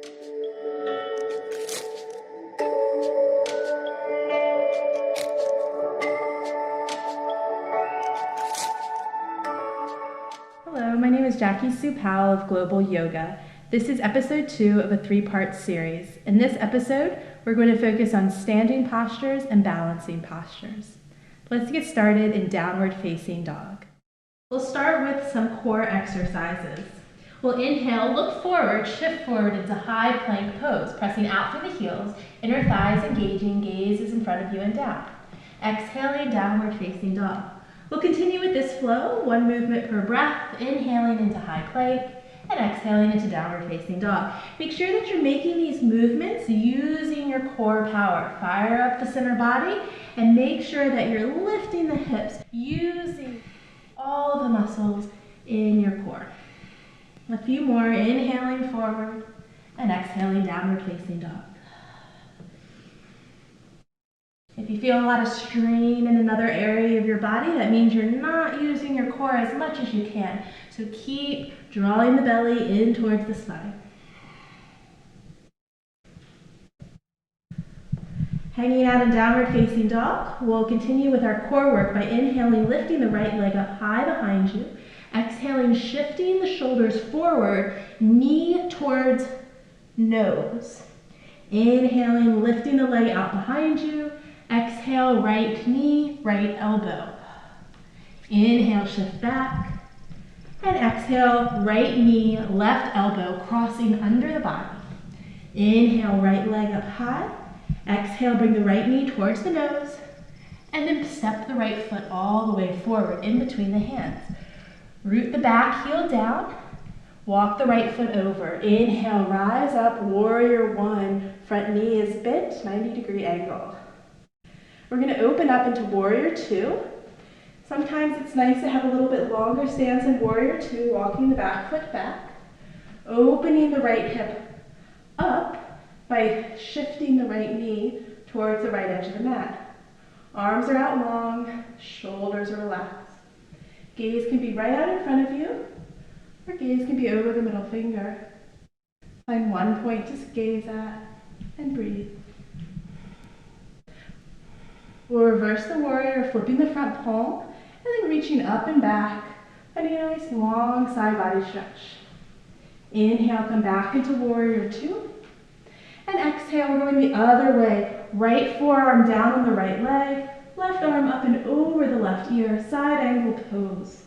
Hello, my name is Jackie Sue Powell of Global Yoga. This is episode 2 of a 3-part series. In this episode, we're going to focus on standing postures and balancing postures. Let's get started in downward facing dog. We'll start with some core exercises. We'll inhale, look forward, shift forward into high plank pose, pressing out through the heels, inner thighs engaging, gaze is in front of you and down. Exhaling, downward facing dog. We'll continue with this flow, 1 movement per breath, inhaling into high plank and exhaling into downward facing dog. Make sure that you're making these movements using your core power. Fire up the center body and make sure that you're lifting the hips, using all the muscles in your core. A few more, inhaling forward and exhaling downward facing dog. If you feel a lot of strain in another area of your body, that means you're not using your core as much as you can. So keep drawing the belly in towards the spine. Hanging out in downward facing dog, we'll continue with our core work by inhaling, lifting the right leg up high behind you. Exhaling, shifting the shoulders forward, knee towards nose. Inhaling, lifting the leg out behind you. Exhale, right knee, right elbow. Inhale, shift back. And exhale, right knee, left elbow, crossing under the body. Inhale, right leg up high. Exhale, bring the right knee towards the nose. And then step the right foot all the way forward in between the hands. Root the back heel down. Walk the right foot over. Inhale, rise up, warrior 1. Front knee is bent, 90-degree angle. We're going to open up into warrior 2. Sometimes it's nice to have a little bit longer stance in warrior 2, walking the back foot back. Opening the right hip up by shifting the right knee towards the right edge of the mat. Arms are out long, shoulders are relaxed. Gaze can be right out in front of you, or gaze can be over the middle finger. Find one point to gaze at and breathe. We'll reverse the warrior, flipping the front palm, and then reaching up and back, finding a nice long side body stretch. Inhale, come back into warrior 2. And exhale, we're going the other way. Right forearm down on the right leg, left arm up and over the left ear, side angle pose.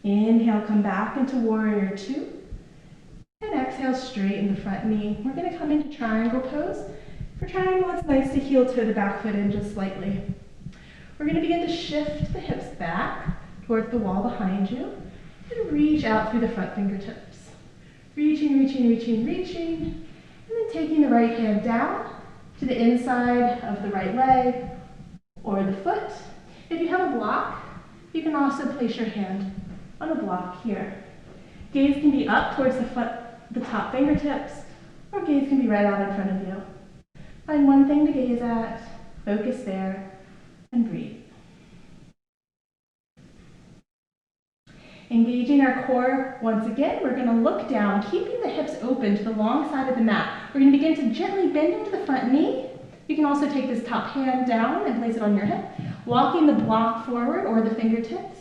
Inhale, come back into warrior 2. And exhale, straighten the front knee. We're going to come into triangle pose. For triangle, it's nice to heel toe the back foot in just slightly. We're going to begin to shift the hips back towards the wall behind you and reach out through the front fingertips. Reaching, reaching, reaching, reaching, and then taking the right hand down to the inside of the right leg or the foot. If you have a block, you can also place your hand on a block here. Gaze can be up towards the top fingertips, or gaze can be right out in front of you. Find one thing to gaze at, focus there, and breathe. Engaging our core, once again, we're going to look down, keeping the hips open to the long side of the mat. We're going to begin to gently bend into the front knee. You can also take this top hand down and place it on your hip, walking the block forward or the fingertips.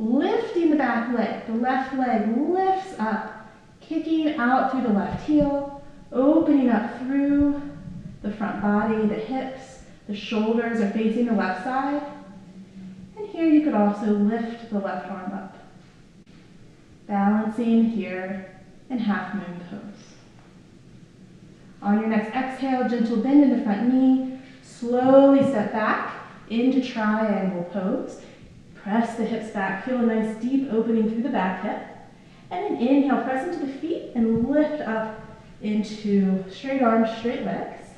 Lifting the back leg, the left leg lifts up, kicking out through the left heel, opening up through the front body, the hips, the shoulders are facing the left side. And here you could also lift the left arm up. Balancing here in half moon pose. On your next exhale, gentle bend in the front knee, slowly step back into triangle pose. Press the hips back, feel a nice deep opening through the back hip. And then inhale, press into the feet and lift up into straight arms, straight legs.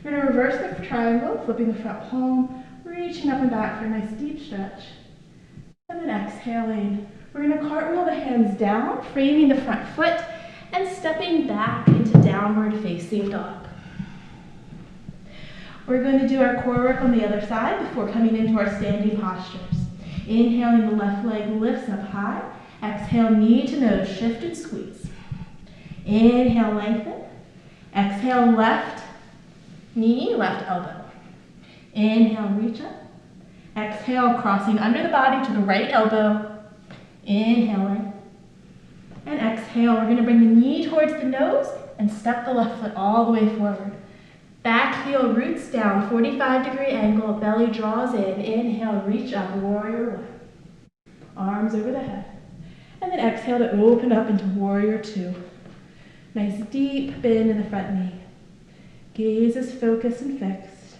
We're going to reverse the triangle, flipping the front palm, reaching up and back for a nice deep stretch. And then exhaling, we're going to cartwheel the hands down, framing the front foot, and stepping back into downward facing dog. We're going to do our core work on the other side before coming into our standing postures. Inhaling, the left leg lifts up high. Exhale, knee to nose, shift and squeeze. Inhale, lengthen. Exhale, left knee, left elbow. Inhale, reach up. Exhale, crossing under the body to the right elbow. Inhaling. And exhale, we're going to bring the knee towards the nose and step the left foot all the way forward. Back heel roots down, 45-degree angle, belly draws in. Inhale, reach up, warrior one. Arms over the head. And then exhale to open up into warrior two. Nice deep bend in the front knee. Gaze is focused and fixed.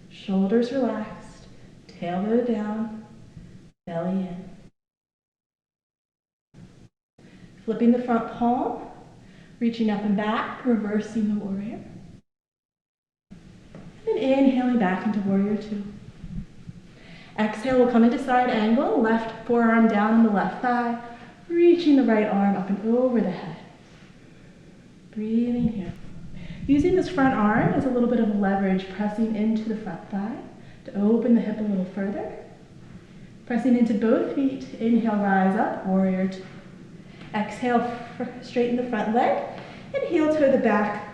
Shoulders relaxed. Tailbone down. Belly in. Flipping the front palm. Reaching up and back, reversing the warrior. And inhaling back into warrior two. Exhale, we'll come into side angle, left forearm down on the left thigh, reaching the right arm up and over the head. Breathing here. Using this front arm as a little bit of leverage, pressing into the front thigh to open the hip a little further. Pressing into both feet, inhale, rise up, warrior two. Exhale, straighten the front leg, and heel toe the back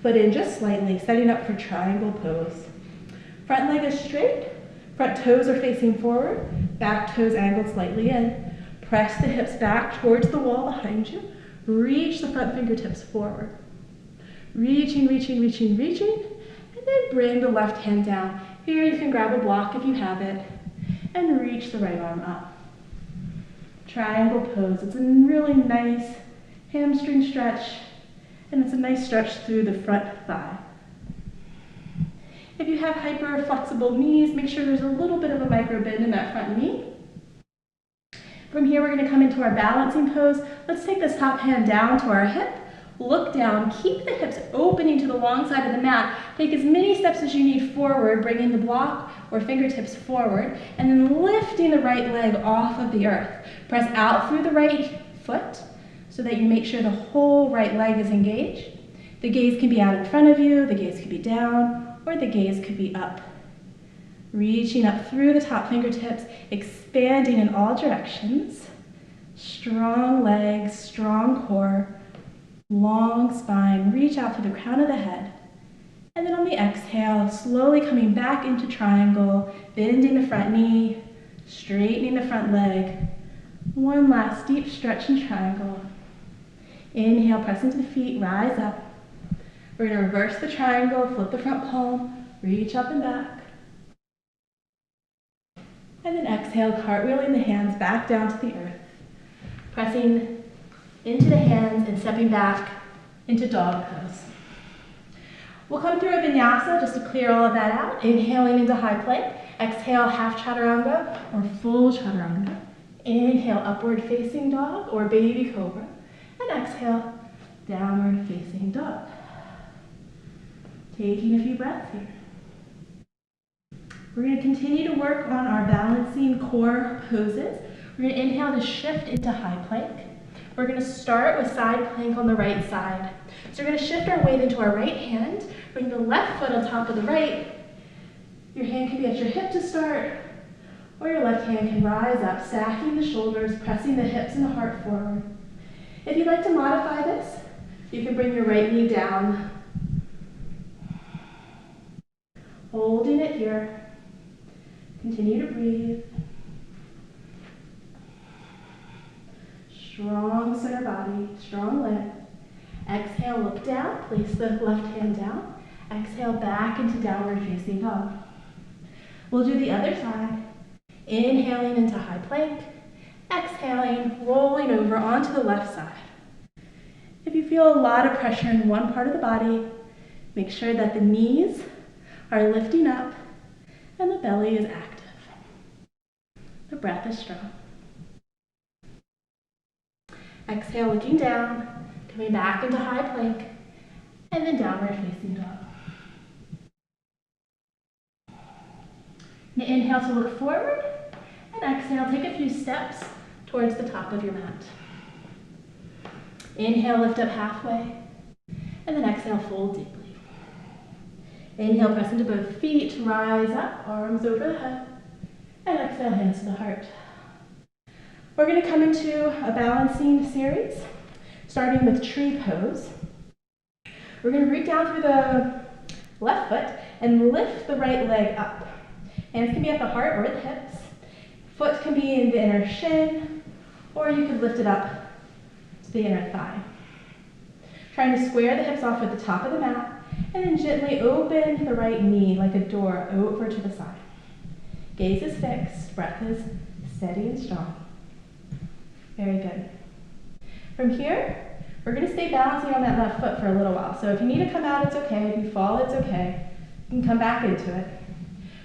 foot in just slightly, setting up for triangle pose. Front leg is straight, front toes are facing forward, back toes angled slightly in. Press the hips back towards the wall behind you. Reach the front fingertips forward. Reaching, reaching, reaching, reaching, and then bring the left hand down. Here you can grab a block if you have it, and reach the right arm up. Triangle pose. It's a really nice hamstring stretch, and it's a nice stretch through the front thigh. If you have hyper flexible knees, make sure there's a little bit of a micro bend in that front knee. From here, we're going to come into our balancing pose. Let's take this top hand down to our hip. Look down, keep the hips opening to the long side of the mat. Take as many steps as you need forward, bringing the block or fingertips forward, and then lifting the right leg off of the earth. Press out through the right foot so that you make sure the whole right leg is engaged. The gaze can be out in front of you, the gaze could be down, or the gaze could be up. Reaching up through the top fingertips, expanding in all directions. Strong legs, strong core. Long spine, reach out to the crown of the head. And then on the exhale, slowly coming back into triangle, bending the front knee, straightening the front leg. One last deep stretch in triangle. Inhale, press into the feet, rise up. We're going to reverse the triangle, flip the front palm, reach up and back. And then exhale, cartwheeling the hands back down to the earth. Pressing into the hands and stepping back into dog pose. We'll come through a vinyasa just to clear all of that out. Inhaling into high plank. Exhale, half chaturanga or full chaturanga. Inhale, upward facing dog or baby cobra. And exhale, downward facing dog. Taking a few breaths here. We're going to continue to work on our balancing core poses. We're going to inhale to shift into high plank. We're going to start with side plank on the right side. So we're going to shift our weight into our right hand, bring the left foot on top of the right. Your hand can be at your hip to start, or your left hand can rise up, stacking the shoulders, pressing the hips and the heart forward. If you'd like to modify this, you can bring your right knee down. Holding it here. Continue to breathe. Strong center body, strong leg. Exhale, look down, place the left hand down. Exhale, back into downward facing dog. We'll do the other side. Inhaling into high plank. Exhaling, rolling over onto the left side. If you feel a lot of pressure in one part of the body, make sure that the knees are lifting up and the belly is active. The breath is strong. Exhale, looking down, coming back into high plank, and then downward facing dog. Now inhale to look forward, and exhale, take a few steps towards the top of your mat. Inhale, lift up halfway, and then exhale, fold deeply. Inhale, press into both feet, rise up, arms over the head, and exhale, hands to the heart. We're going to come into a balancing series, starting with tree pose. We're going to root down through the left foot and lift the right leg up. Hands can be at the heart or the hips. Foot can be in the inner shin, or you could lift it up to the inner thigh. Trying to square the hips off at the top of the mat, and then gently open the right knee like a door over to the side. Gaze is fixed, breath is steady and strong. Very good. From here, we're going to stay balancing on that left foot for a little while. So if you need to come out, it's okay. If you fall, it's okay. You can come back into it.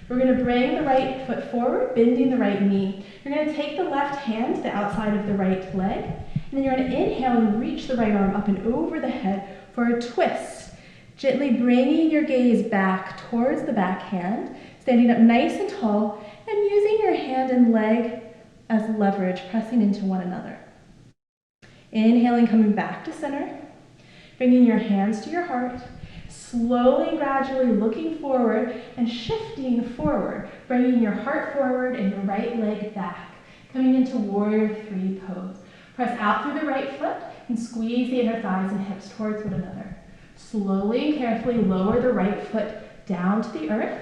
We're going to bring the right foot forward, bending the right knee. You're going to take the left hand to the outside of the right leg, and then you're going to inhale and reach the right arm up and over the head for a twist. Gently bringing your gaze back towards the back hand, standing up nice and tall, and using your hand and leg as leverage, pressing into one another. Inhaling, coming back to center, bringing your hands to your heart, slowly and gradually looking forward and shifting forward, bringing your heart forward and your right leg back, coming into warrior three pose. Press out through the right foot and squeeze the inner thighs and hips towards one another. Slowly and carefully lower the right foot down to the earth,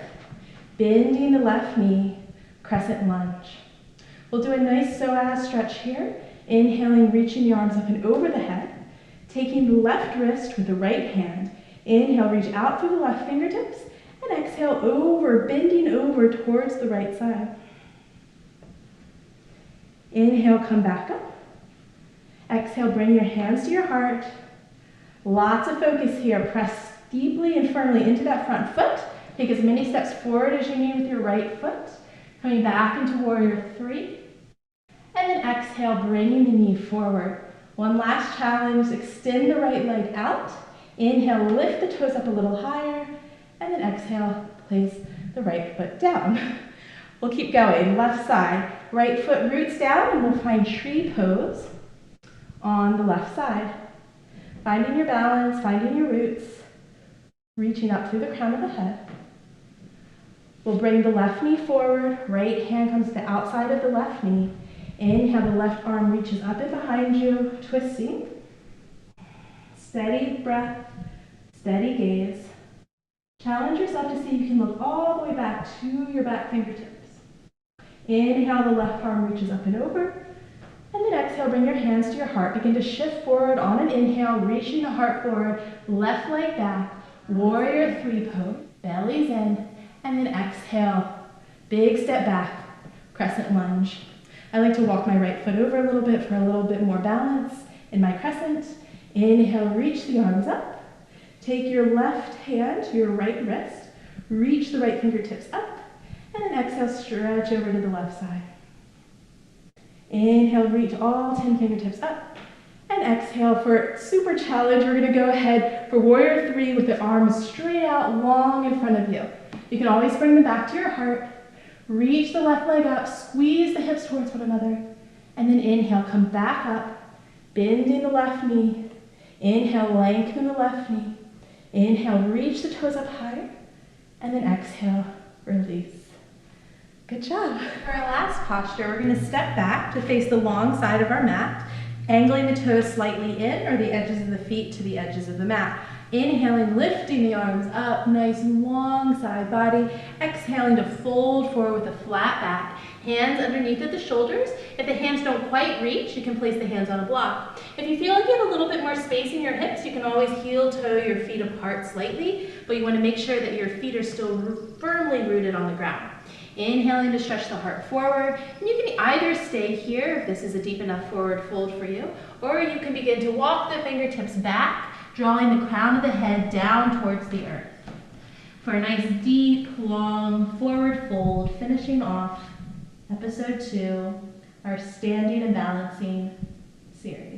bending the left knee, crescent lunge. We'll do a nice psoas stretch here. Inhaling, reaching the arms up and over the head. Taking the left wrist with the right hand. Inhale, reach out through the left fingertips. And exhale over, bending over towards the right side. Inhale, come back up. Exhale, bring your hands to your heart. Lots of focus here. Press deeply and firmly into that front foot. Take as many steps forward as you need with your right foot. Coming back into warrior three. And then exhale, bringing the knee forward. One last challenge, extend the right leg out. Inhale, lift the toes up a little higher. And then exhale, place the right foot down. We'll keep going, left side. Right foot roots down and we'll find tree pose on the left side. Finding your balance, finding your roots, reaching up through the crown of the head. We'll bring the left knee forward, right hand comes to the outside of the left knee. Inhale, the left arm reaches up and behind you, twisting. Steady breath, steady gaze. Challenge yourself to see if you can look all the way back to your back fingertips. Inhale, the left arm reaches up and over. And then exhale, bring your hands to your heart. Begin to shift forward on an inhale, reaching the heart forward, left leg back, warrior three pose, bellies in, and then exhale, big step back, crescent lunge. I like to walk my right foot over a little bit for a little bit more balance in my crescent. Inhale, reach the arms up. Take your left hand to your right wrist, reach the right fingertips up, and then exhale, stretch over to the left side. Inhale, reach all 10 fingertips up, and exhale for super challenge. We're gonna go ahead for warrior three with the arms straight out, long in front of you. You can always bring them back to your heart. Reach the left leg up, squeeze the hips towards one another, and then inhale, come back up, bending the left knee. Inhale, lengthen the left knee. Inhale, reach the toes up higher, and then exhale, release. Good job. For our last posture, we're going to step back to face the long side of our mat, angling the toes slightly in or the edges of the feet to the edges of the mat. Inhaling, lifting the arms up, nice long side body. Exhaling to fold forward with a flat back. Hands underneath at the shoulders. If the hands don't quite reach, you can place the hands on a block. If you feel like you have a little bit more space in your hips, you can always heel toe your feet apart slightly, but you want to make sure that your feet are still firmly rooted on the ground. Inhaling to stretch the heart forward. And you can either stay here if this is a deep enough forward fold for you, or you can begin to walk the fingertips back, drawing the crown of the head down towards the earth. For a nice deep, long forward fold, finishing off episode 2, our standing and balancing series.